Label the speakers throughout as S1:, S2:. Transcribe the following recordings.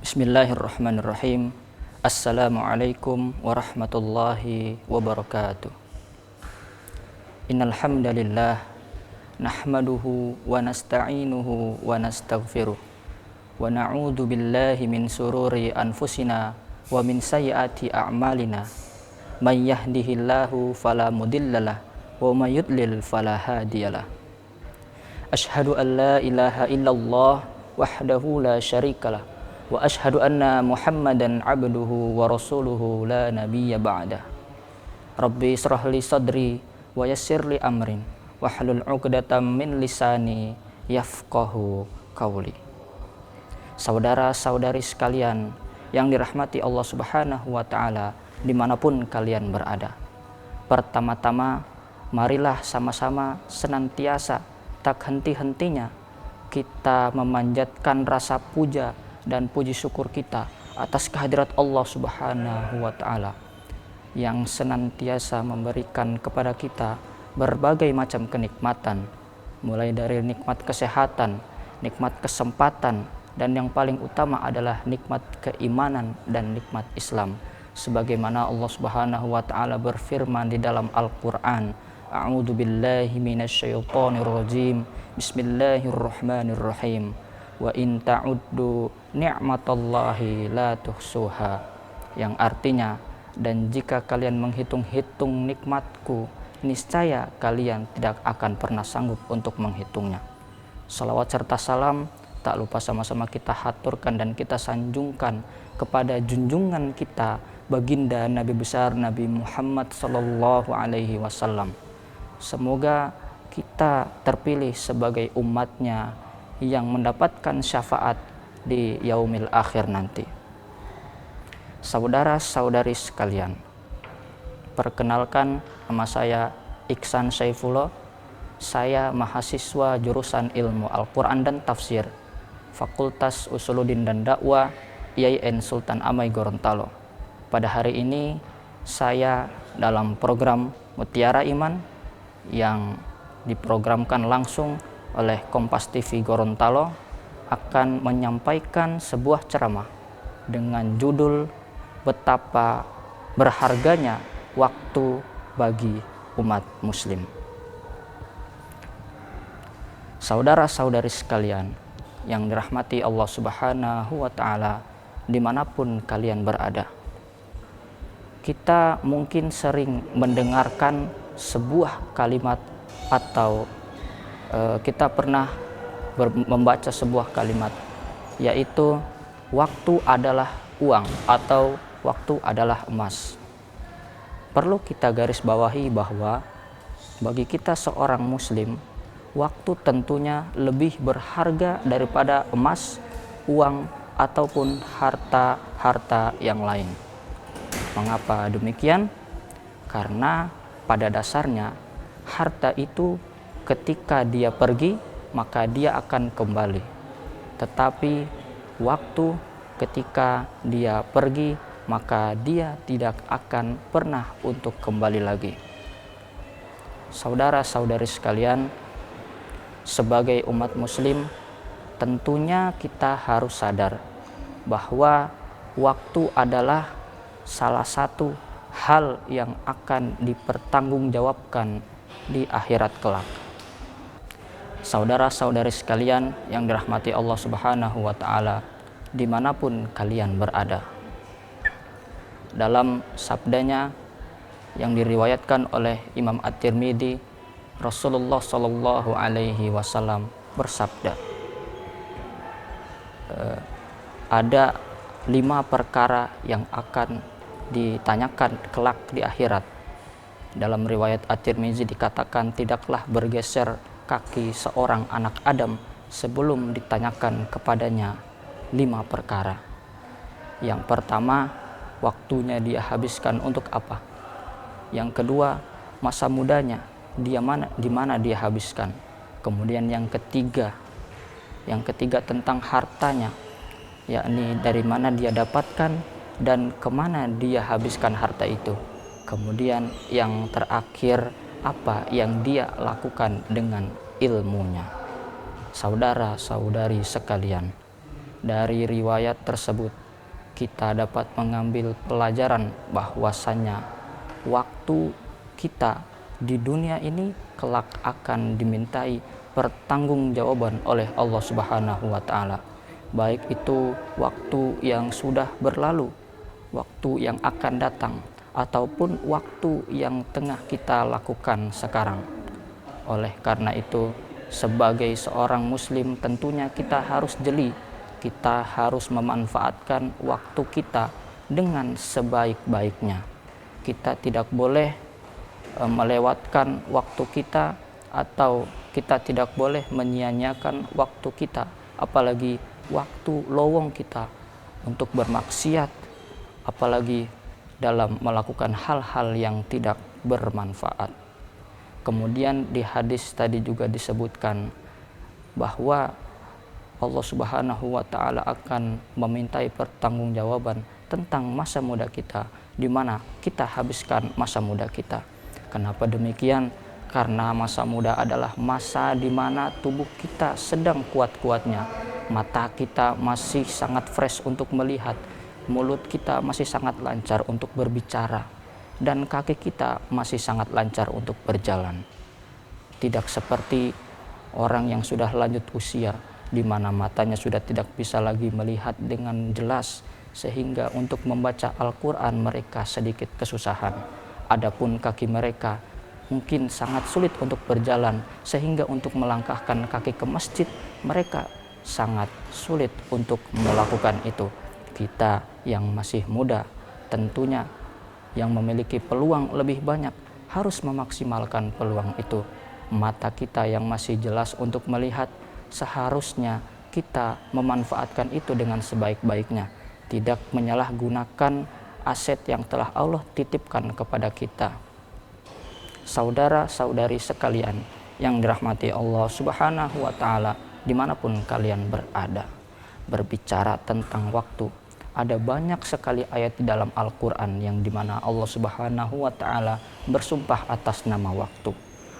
S1: Bismillahirrahmanirrahim. Assalamualaikum warahmatullahi wabarakatuh. Innal hamdalillah nahmaduhu wa nasta'inuhu wa nastaghfiruh wa na'udzu billahi min sururi anfusina wa min sayyiati a'malina. May yahdihillahu fala mudhillalah wa may yudlil fala hadiyalah. Asyhadu an la ilaha illallah wahdahu la syarikalah wa asyhadu anna Muhammadan abduhu wa rasuluhu la nabiyya ba'dah. Rabbi israh li sadri wa yassir li amrin wahlul 'uqdatam min lisani yafqahu qawli. Saudara-saudari sekalian yang dirahmati Allah Subhanahu wa taala dimanapun kalian berada. Pertama-tama marilah sama-sama senantiasa tak henti-hentinya kita memanjatkan rasa puja dan puji syukur kita atas kehadirat Allah Subhanahu wa taala yang senantiasa memberikan kepada kita berbagai macam kenikmatan, mulai dari nikmat kesehatan, nikmat kesempatan, dan yang paling utama adalah nikmat keimanan dan nikmat Islam. Sebagaimana Allah Subhanahu wa taala berfirman di dalam Al-Qur'an, A'udzu billahi minasyaitonir rajim. Bismillahirrahmanirrahim. Wa in ta'uddu ni'matallahi la tuhsuha, yang artinya, dan jika kalian menghitung-hitung nikmatku, niscaya kalian tidak akan pernah sanggup untuk menghitungnya. Salawat serta salam tak lupa sama-sama kita haturkan dan kita sanjungkan kepada junjungan kita, baginda Nabi besar Nabi Muhammad sallallahu alaihi wasallam. Semoga kita terpilih sebagai umatnya yang mendapatkan syafaat di yaumil akhir nanti. Saudara-saudari sekalian, perkenalkan, nama saya Iksan Saifullah. Saya mahasiswa jurusan Ilmu Al-Quran dan Tafsir, Fakultas Usuluddin dan Dakwah, IAIN Sultan Amai Gorontalo. Pada hari ini saya dalam program Mutiara Iman yang diprogramkan langsung oleh Kompas TV Gorontalo akan menyampaikan sebuah ceramah dengan judul betapa berharganya waktu bagi umat muslim. Saudara-saudari sekalian yang dirahmati Allah Subhanahu wa taala dimanapun kalian berada, kita mungkin sering mendengarkan sebuah kalimat atau kita pernah membaca sebuah kalimat, yaitu waktu adalah uang atau waktu adalah emas. Perlu kita garis bawahi bahwa bagi kita seorang muslim, waktu tentunya lebih berharga daripada emas, uang, ataupun harta-harta yang lain. Mengapa demikian? Karena pada dasarnya harta itu ketika dia pergi, maka dia akan kembali. Tetapi waktu ketika dia pergi, maka dia tidak akan pernah untuk kembali lagi. Saudara-saudari sekalian, sebagai umat muslim, tentunya kita harus sadar bahwa waktu adalah salah satu hal yang akan dipertanggungjawabkan di akhirat kelak. Saudara-saudari sekalian yang dirahmati Allah Subhanahu wa taala dimanapun kalian berada, dalam sabdanya yang diriwayatkan oleh Imam At-Tirmidzi, Rasulullah sallallahu alaihi wasallam bersabda, ada 5 perkara yang akan ditanyakan kelak di akhirat. Dalam riwayat At-Tirmidzi dikatakan, tidaklah bergeser kaki seorang anak Adam sebelum ditanyakan kepadanya 5 perkara. Yang pertama, waktunya dia habiskan untuk apa? Yang kedua, masa mudanya di mana dia habiskan. Kemudian yang ketiga tentang hartanya, yakni dari mana dia dapatkan dan kemana dia habiskan harta itu. Kemudian yang terakhir, apa yang dia lakukan dengan ilmunya. Saudara-saudari sekalian, Dari riwayat tersebut kita dapat mengambil pelajaran bahwasannya waktu kita di dunia ini kelak akan dimintai pertanggungjawaban oleh Allah Subhanahu wa taala. Baik itu waktu yang sudah berlalu, waktu yang akan datang, ataupun waktu yang tengah kita lakukan sekarang. Oleh karena itu, sebagai seorang muslim tentunya kita harus jeli, kita harus memanfaatkan waktu kita dengan sebaik-baiknya. Kita tidak boleh melewatkan waktu kita, atau kita tidak boleh menyia-nyiakan waktu kita, apalagi waktu lowong kita untuk bermaksiat, apalagi dalam melakukan hal-hal yang tidak bermanfaat. Kemudian di hadis tadi juga disebutkan bahwa Allah Subhanahu wa taala akan memintai pertanggungjawaban tentang masa muda kita, di mana kita habiskan masa muda kita. Kenapa demikian? Karena masa muda adalah masa di mana tubuh kita sedang kuat-kuatnya, mata kita masih sangat fresh untuk melihat, mulut kita masih sangat lancar untuk berbicara, dan kaki kita masih sangat lancar untuk berjalan. Tidak seperti orang yang sudah lanjut usia, di mana matanya sudah tidak bisa lagi melihat dengan jelas, sehingga untuk membaca Al-Quran mereka sedikit kesusahan. Adapun kaki mereka mungkin sangat sulit untuk berjalan, sehingga untuk melangkahkan kaki ke masjid mereka sangat sulit untuk melakukan itu. Kita yang masih muda tentunya yang memiliki peluang lebih banyak harus memaksimalkan peluang itu. Mata kita yang masih jelas untuk melihat, seharusnya kita memanfaatkan itu dengan sebaik-baiknya, tidak menyalahgunakan aset yang telah Allah titipkan kepada kita. Saudara-saudari sekalian yang dirahmati Allah Subhanahu wa taala, dimanapun kalian berada, berbicara tentang waktu, ada banyak sekali ayat di dalam Al-Quran yang dimana Allah Subhanahu wa taala bersumpah atas nama waktu.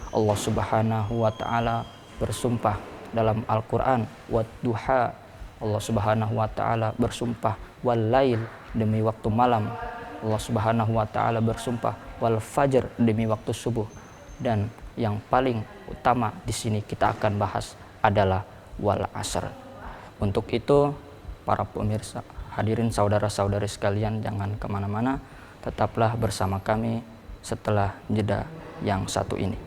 S1: Allah Subhanahu wa taala bersumpah dalam Al-Quran wad-duha. Allah Subhanahu wa taala bersumpah wal lail, demi waktu malam. Allah Subhanahu wa taala bersumpah wal fajr, demi waktu subuh. Dan yang paling utama di sini kita akan bahas adalah wal asr. Untuk itu, para pemirsa, hadirin saudara-saudari sekalian, jangan kemana-mana, tetaplah bersama kami setelah jeda yang satu ini.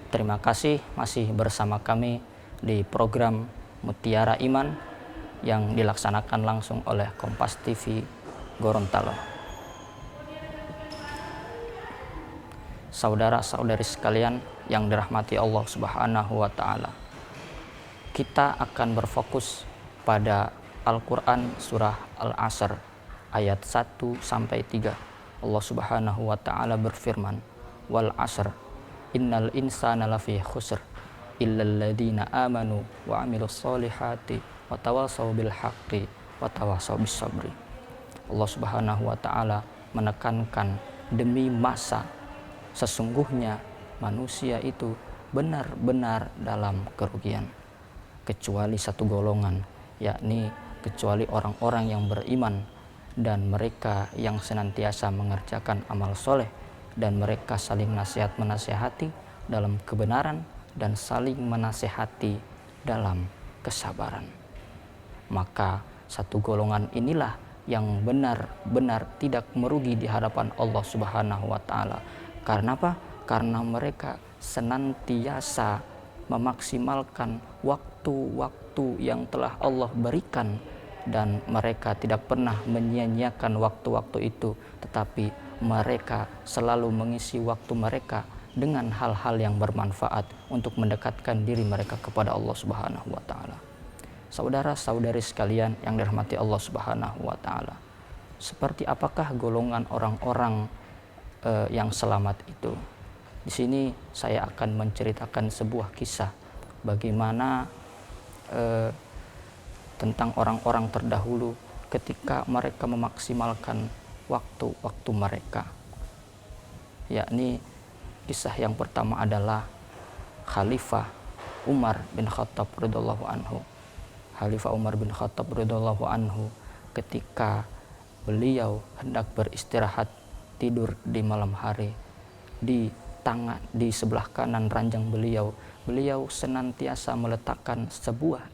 S1: Terima kasih masih bersama kami di program Mutiara Iman yang dilaksanakan langsung oleh Kompas TV Gorontalo. Saudara-saudari sekalian yang dirahmati Allah Subhanahu wa taala, kita akan berfokus pada Al-Quran surah Al-Asr ayat 1 sampai 3. Allah Subhanahu wa taala berfirman, wal asr innal insana lafi khusr illal ladzina amanu wa amilus solihati wa tawasaw bil haqqi wa tawasaw bis sabri. Allah Subhanahu wa taala menekankan demi masa, sesungguhnya manusia itu benar-benar dalam kerugian, kecuali satu golongan, yakni kecuali orang-orang yang beriman dan mereka yang senantiasa mengerjakan amal soleh, dan mereka saling nasihat menasihati dalam kebenaran dan saling menasihati dalam kesabaran. Maka satu golongan inilah yang benar-benar tidak merugi di hadapan Allah Subhanahu wa taala. Karena apa? Karena mereka senantiasa memaksimalkan waktu-waktu yang telah Allah berikan, dan mereka tidak pernah menyia-nyiakan waktu-waktu itu, tetapi mereka selalu mengisi waktu mereka dengan hal-hal yang bermanfaat untuk mendekatkan diri mereka kepada Allah Subhanahu wa taala. Saudara-saudari sekalian yang dirahmati Allah Subhanahu wa taala, seperti apakah golongan orang-orang yang selamat itu? Di sini saya akan menceritakan sebuah kisah bagaimana tentang orang-orang terdahulu ketika mereka memaksimalkan waktu-waktu mereka. Yakni kisah yang pertama adalah Khalifah Umar bin Khattab radhiyallahu anhu. Khalifah Umar bin Khattab radhiyallahu anhu ketika beliau hendak beristirahat tidur di malam hari, di sebelah kanan ranjang beliau senantiasa meletakkan sebuah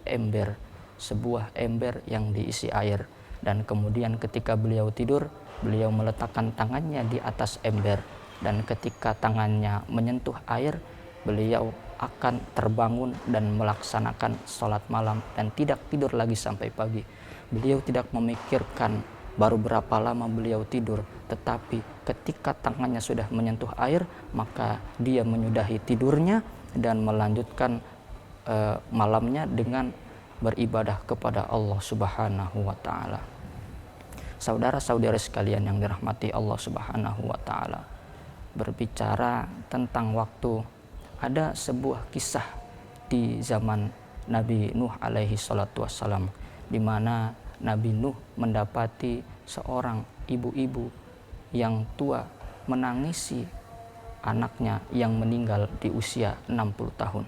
S1: ember yang diisi air, dan kemudian ketika beliau tidur, beliau meletakkan tangannya di atas ember, dan ketika tangannya menyentuh air, beliau akan terbangun dan melaksanakan sholat malam dan tidak tidur lagi sampai pagi. Beliau tidak memikirkan baru berapa lama beliau tidur, tetapi ketika tangannya sudah menyentuh air, maka dia menyudahi tidurnya dan melanjutkan malamnya dengan beribadah kepada Allah Subhanahu wa taala. Saudara-saudara sekalian yang dirahmati Allah Subhanahu wa taala, berbicara tentang waktu, ada sebuah kisah di zaman Nabi Nuh alaihi salatu wassalam, di mana Nabi Nuh mendapati seorang ibu-ibu yang tua menangisi anaknya yang meninggal di usia 60 tahun.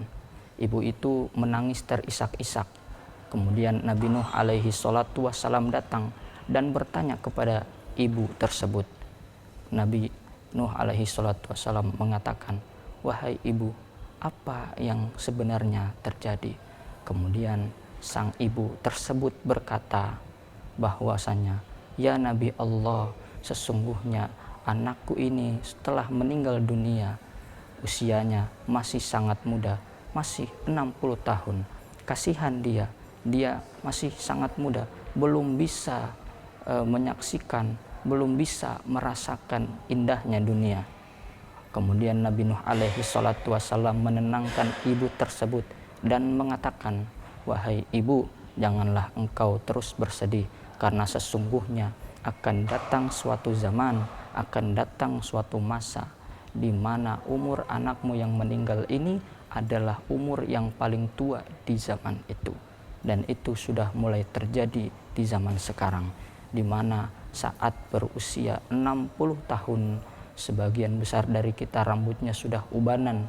S1: Ibu itu menangis terisak-isak. Kemudian Nabi Nuh alaihi salatu wassalam datang dan bertanya kepada ibu tersebut. Nabi Nuh alaihi salatu wassalam mengatakan, "Wahai ibu, apa yang sebenarnya terjadi?" Kemudian sang ibu tersebut berkata bahwasanya, "Ya Nabi Allah, sesungguhnya anakku ini setelah meninggal dunia, usianya masih sangat muda, masih 60 tahun. Kasihan dia masih sangat muda, belum bisa menyaksikan, belum bisa merasakan indahnya dunia." Kemudian Nabi Nuh alaihi salatu wassalam menenangkan ibu tersebut dan mengatakan, "Wahai ibu, janganlah engkau terus bersedih, karena sesungguhnya akan datang suatu zaman, akan datang suatu masa di mana umur anakmu yang meninggal ini adalah umur yang paling tua di zaman itu. Dan itu sudah mulai terjadi di zaman sekarang, di mana saat berusia 60 tahun, sebagian besar dari kita rambutnya sudah ubanan,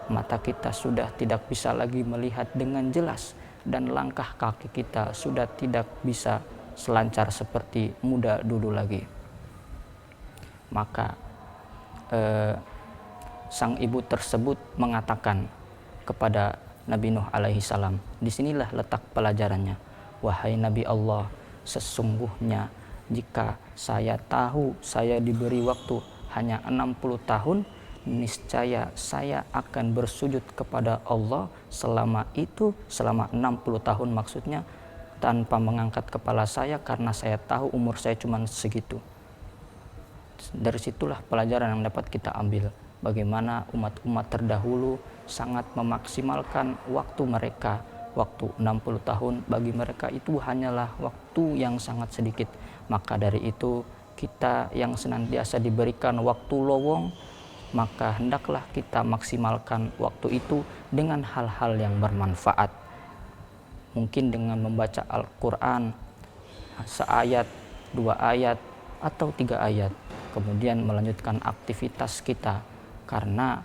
S1: mata kita sudah tidak bisa lagi melihat dengan jelas, dan langkah kaki kita sudah tidak bisa selancar seperti muda dulu lagi." Maka sang ibu tersebut mengatakan kepada Nabi Nuh alaihi salam, disinilah letak pelajarannya. "Wahai Nabi Allah, sesungguhnya jika saya tahu saya diberi waktu hanya 60 tahun, niscaya saya akan bersujud kepada Allah selama 60 tahun maksudnya, tanpa mengangkat kepala saya, karena saya tahu umur saya cuma segitu." Dari situlah pelajaran yang dapat kita ambil, bagaimana umat-umat terdahulu sangat memaksimalkan waktu mereka. Waktu 60 tahun bagi mereka itu hanyalah waktu yang sangat sedikit. Maka dari itu, kita yang senantiasa diberikan waktu lowong, maka hendaklah kita maksimalkan waktu itu dengan hal-hal yang bermanfaat. Mungkin dengan membaca Al-Quran seayat, 2 ayat, atau 3 ayat, kemudian melanjutkan aktivitas kita, karena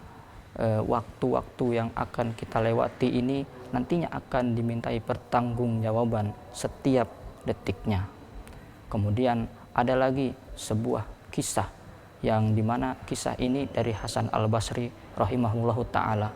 S1: waktu-waktu yang akan kita lewati ini nantinya akan dimintai pertanggungjawaban setiap detiknya. Kemudian ada lagi sebuah kisah yang dimana kisah ini dari Hasan Al-Basri rahimahullahu ta'ala.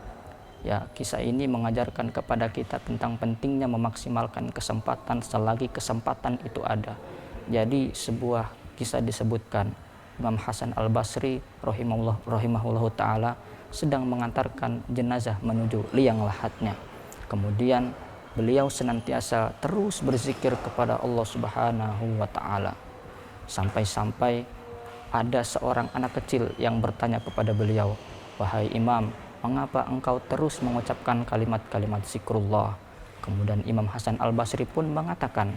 S1: Ya, kisah ini mengajarkan kepada kita tentang pentingnya memaksimalkan kesempatan selagi kesempatan itu ada. Jadi sebuah kisah disebutkan, Imam Hasan Al-Basri rahimahullahu ta'ala sedang mengantarkan jenazah menuju liang lahatnya. Kemudian beliau senantiasa terus berzikir kepada Allah Subhanahu wa ta'ala, sampai-sampai ada seorang anak kecil yang bertanya kepada beliau, "Wahai Imam, mengapa engkau terus mengucapkan kalimat-kalimat zikrullah?" Kemudian Imam Hasan Al-Basri pun mengatakan,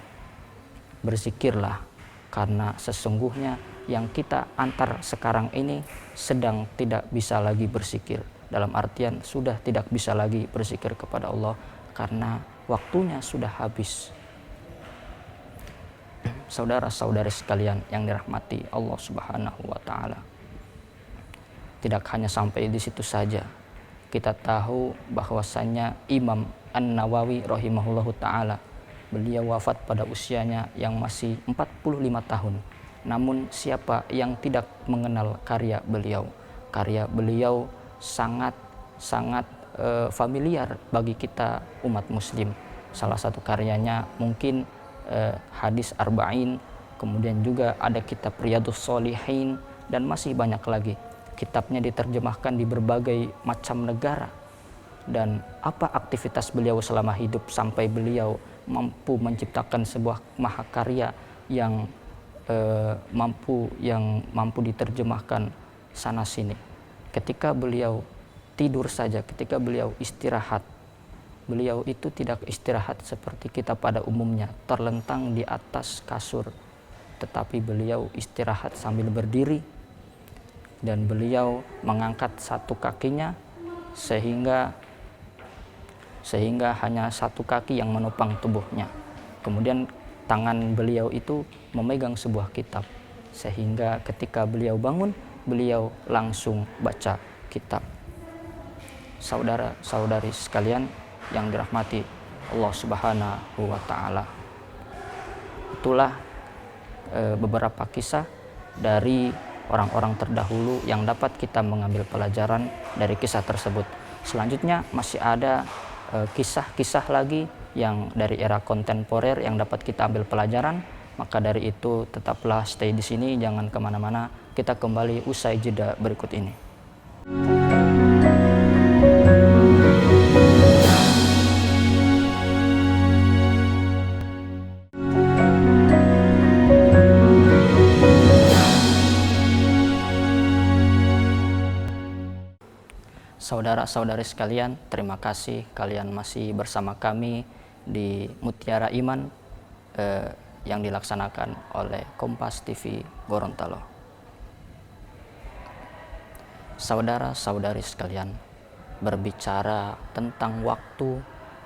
S1: "Berzikirlah, karena sesungguhnya yang kita antar sekarang ini sedang tidak bisa lagi berzikir." Dalam artian sudah tidak bisa lagi berzikir kepada Allah karena waktunya sudah habis. Saudara-saudari sekalian yang dirahmati Allah Subhanahu wa taala. Tidak hanya sampai di situ saja. Kita tahu bahwasannya Imam An-Nawawi rahimahullahu taala, beliau wafat pada usianya yang masih 45 tahun. Namun siapa yang tidak mengenal karya beliau? Karya beliau sangat familiar bagi kita umat muslim. Salah satu karyanya mungkin hadis Arba'in, kemudian juga ada kitab Riyadhus Shalihin, dan masih banyak lagi. Kitabnya diterjemahkan di berbagai macam negara. Dan apa aktivitas beliau selama hidup sampai beliau mampu menciptakan sebuah mahakarya yang mampu diterjemahkan sana sini. Ketika beliau tidur saja, ketika beliau istirahat, beliau itu tidak istirahat seperti kita pada umumnya, terlentang di atas kasur, tetapi beliau istirahat sambil berdiri, dan beliau mengangkat satu kakinya sehingga hanya satu kaki yang menopang tubuhnya. Kemudian tangan beliau itu memegang sebuah kitab, sehingga ketika beliau bangun, beliau langsung baca kitab. Saudara-saudari sekalian yang dirahmati Allah Subhanahu wa taala. Itulah beberapa kisah dari orang-orang terdahulu yang dapat kita mengambil pelajaran dari kisah tersebut. Selanjutnya masih ada kisah-kisah lagi yang dari era kontemporer yang dapat kita ambil pelajaran. Maka dari itu tetaplah stay di sini, jangan kemana-mana. Kita kembali usai jeda berikut ini. Saudara-saudari sekalian, terima kasih kalian masih bersama kami di Mutiara Iman yang dilaksanakan oleh Kompas TV Gorontalo. Saudara-saudari sekalian, berbicara tentang waktu,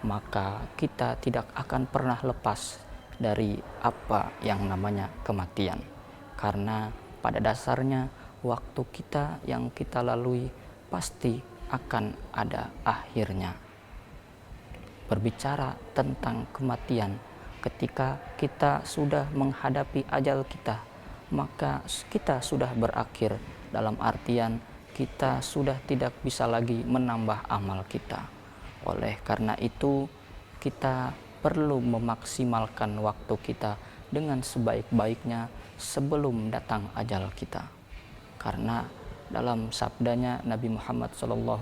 S1: maka kita tidak akan pernah lepas dari apa yang namanya kematian. Karena pada dasarnya waktu kita yang kita lalui pasti akan ada akhirnya. Berbicara tentang kematian, ketika kita sudah menghadapi ajal kita, maka kita sudah berakhir, dalam artian kita sudah tidak bisa lagi menambah amal kita. Oleh karena itu, kita perlu memaksimalkan waktu kita dengan sebaik-baiknya sebelum datang ajal kita. Karena dalam sabdanya Nabi Muhammad SAW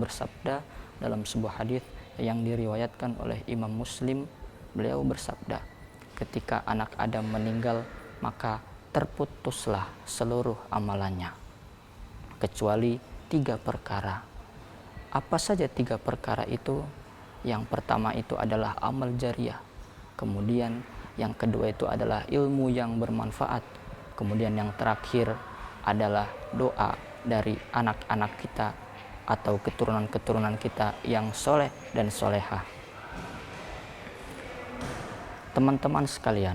S1: bersabda dalam sebuah hadis yang diriwayatkan oleh Imam Muslim, beliau bersabda, ketika anak Adam meninggal maka terputuslah seluruh amalannya kecuali 3 perkara. Apa saja 3 perkara itu? Yang pertama itu adalah amal jariyah, kemudian yang kedua itu adalah ilmu yang bermanfaat, kemudian yang terakhir adalah doa dari anak-anak kita atau keturunan-keturunan kita yang soleh dan solehah. Teman-teman sekalian,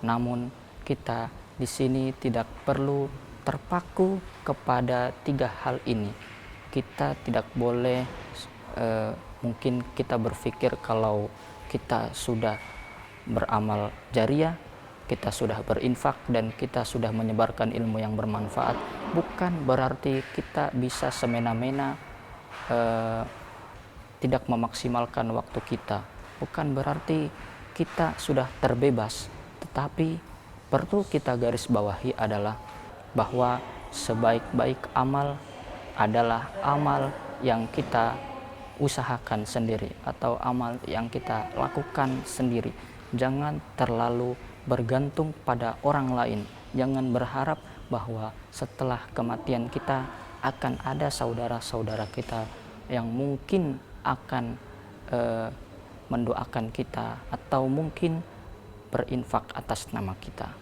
S1: namun kita di sini tidak perlu terpaku kepada 3 hal ini. Kita tidak boleh mungkin kita berpikir kalau kita sudah beramal jariyah, kita sudah berinfak, dan kita sudah menyebarkan ilmu yang bermanfaat, bukan berarti kita bisa semena-mena tidak memaksimalkan waktu kita. Bukan berarti kita sudah terbebas. Tetapi perlu kita garis bawahi adalah bahwa sebaik-baik amal adalah amal yang kita usahakan sendiri atau amal yang kita lakukan sendiri. Jangan terlalu bergantung pada orang lain. Jangan berharap bahwa setelah kematian kita akan ada saudara-saudara kita yang mungkin akan mendoakan kita atau mungkin berinfak atas nama kita.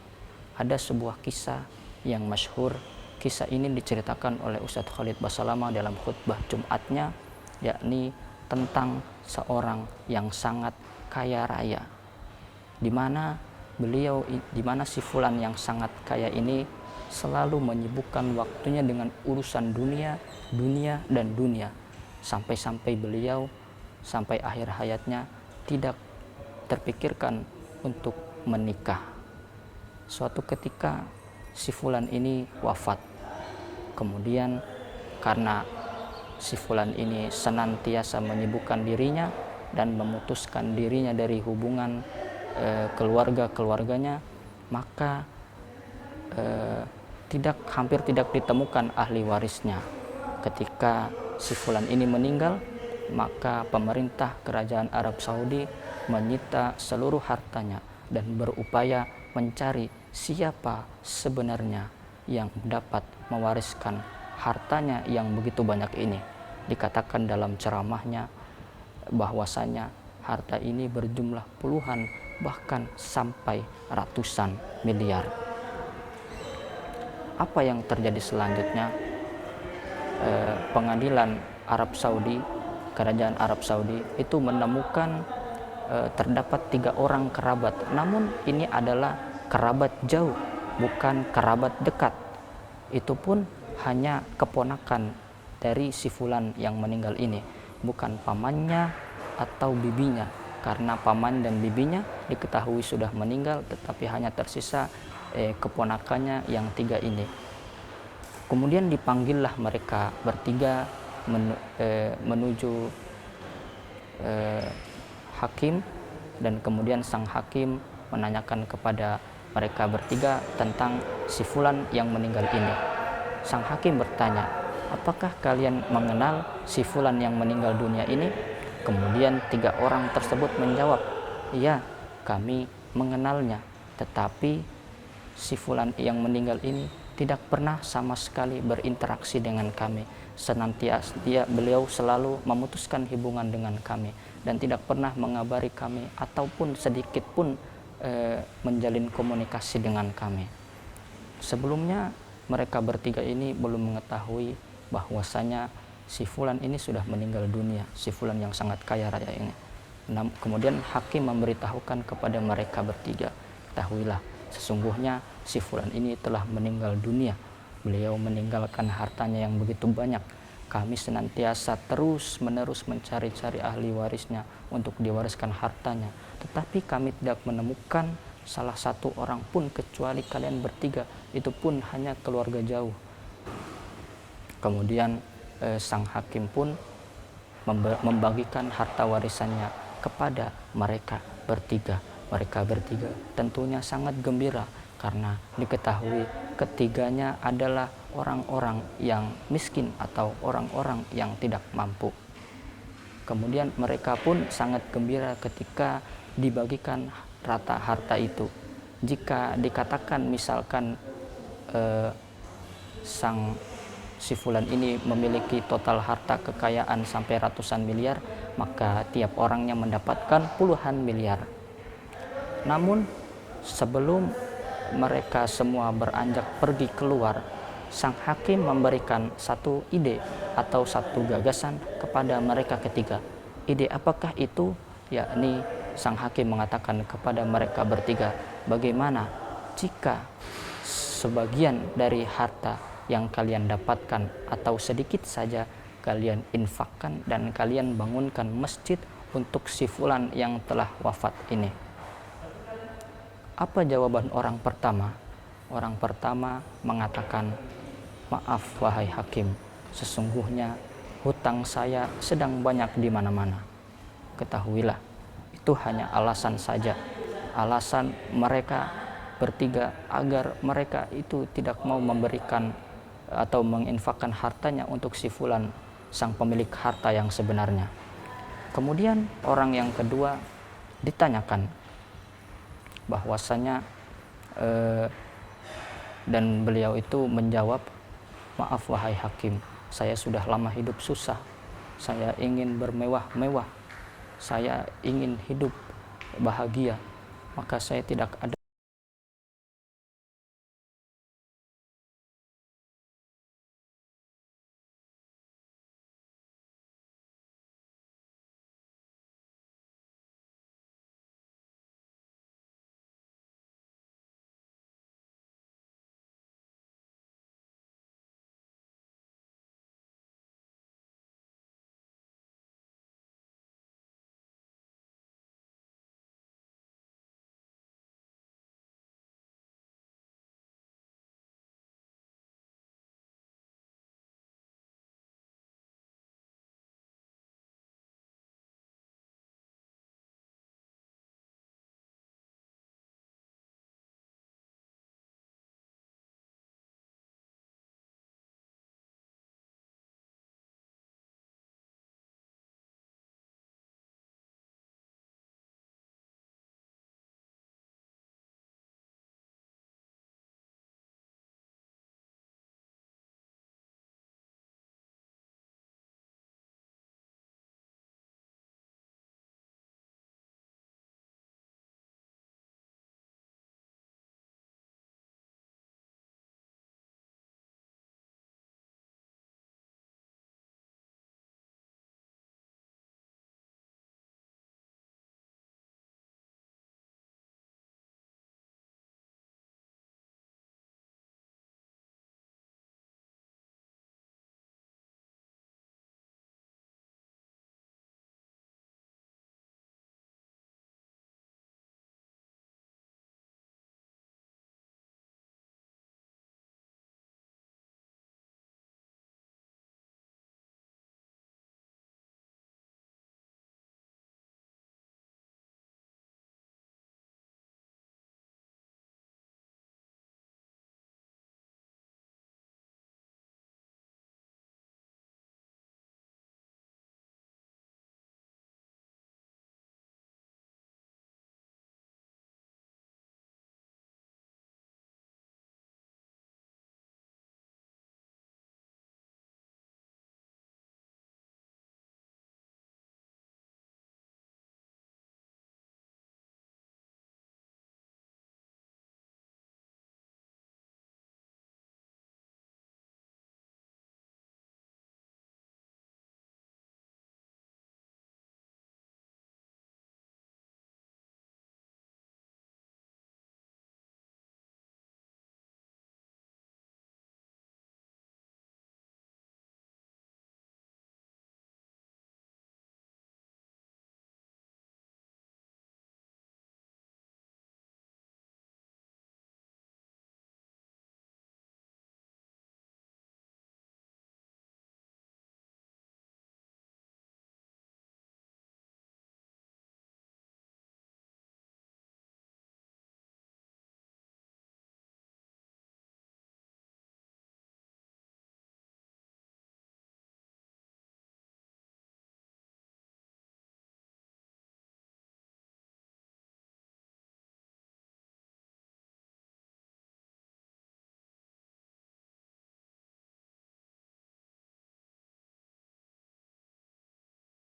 S1: Ada sebuah kisah yang masyhur. Kisah ini diceritakan oleh Ustadz Khalid Basalamah dalam khutbah Jumatnya, yakni tentang seorang yang sangat kaya raya, di mana di mana si fulan yang sangat kaya ini selalu menyibukkan waktunya dengan urusan dunia, dan dunia, sampai-sampai beliau sampai akhir hayatnya tidak terpikirkan untuk menikah. Suatu ketika si fulan ini wafat. Kemudian karena si fulan ini senantiasa menyibukkan dirinya dan memutuskan dirinya dari hubungan keluarganya, maka hampir tidak ditemukan ahli warisnya. Ketika si fulan ini meninggal, maka pemerintah kerajaan Arab Saudi menyita seluruh hartanya dan berupaya mencari siapa sebenarnya yang dapat mewariskan hartanya yang begitu banyak ini. Dikatakan dalam ceramahnya bahwasanya harta ini berjumlah puluhan bahkan sampai ratusan miliar. Apa yang terjadi selanjutnya? Pengadilan Arab Saudi, kerajaan Arab Saudi itu menemukan terdapat 3 orang kerabat, namun ini adalah kerabat jauh, bukan kerabat dekat. Itu pun hanya keponakan dari si fulan yang meninggal ini, bukan pamannya atau bibinya, karena paman dan bibinya diketahui sudah meninggal, tetapi hanya tersisa keponakannya yang 3 ini. Kemudian dipanggillah mereka bertiga menuju hakim, dan kemudian sang hakim menanyakan kepada mereka bertiga tentang si fulan yang meninggal ini. Sang hakim bertanya, apakah kalian mengenal si fulan yang meninggal dunia ini? Kemudian 3 orang tersebut menjawab, iya, kami mengenalnya, tetapi si fulan yang meninggal ini tidak pernah sama sekali berinteraksi dengan kami. Senantiasa beliau selalu memutuskan hubungan dengan kami dan tidak pernah mengabari kami ataupun sedikit pun menjalin komunikasi dengan kami. Sebelumnya mereka bertiga ini belum mengetahui bahwasanya si fulan ini sudah meninggal dunia, si fulan yang sangat kaya raya ini. Kemudian hakim memberitahukan kepada mereka bertiga, ketahuilah, sesungguhnya si fulan ini telah meninggal dunia. Beliau meninggalkan hartanya yang begitu banyak. Kami senantiasa terus-menerus mencari-cari ahli warisnya untuk diwariskan hartanya, tetapi kami tidak menemukan salah satu orang pun kecuali kalian bertiga, itu pun hanya keluarga jauh. Kemudian sang hakim pun membagikan harta warisannya kepada mereka bertiga. Mereka bertiga tentunya sangat gembira karena diketahui ketiganya adalah orang-orang yang miskin atau orang-orang yang tidak mampu. Kemudian mereka pun sangat gembira ketika dibagikan rata harta itu. Jika dikatakan misalkan si fulan ini memiliki total harta kekayaan sampai ratusan miliar, maka tiap orangnya mendapatkan puluhan miliar. Namun sebelum mereka semua beranjak pergi keluar, sang hakim memberikan satu ide atau satu gagasan kepada mereka ketiga. Ide apakah itu? Yakni sang hakim mengatakan kepada mereka bertiga, bagaimana jika sebagian dari harta yang kalian dapatkan atau sedikit saja kalian infakkan dan kalian bangunkan masjid untuk si fulan yang telah wafat ini? Apa jawaban orang pertama? Orang pertama mengatakan, maaf wahai hakim, sesungguhnya hutang saya sedang banyak di mana-mana. Ketahuilah, itu hanya alasan saja, alasan mereka bertiga agar mereka itu tidak mau memberikan atau menginfakkan hartanya untuk si fulan, sang pemilik harta yang sebenarnya. Kemudian orang yang kedua ditanyakan bahwasanya dan beliau itu menjawab, maaf wahai hakim, saya sudah lama hidup susah, saya ingin bermewah-mewah, saya ingin hidup bahagia, maka saya tidak ada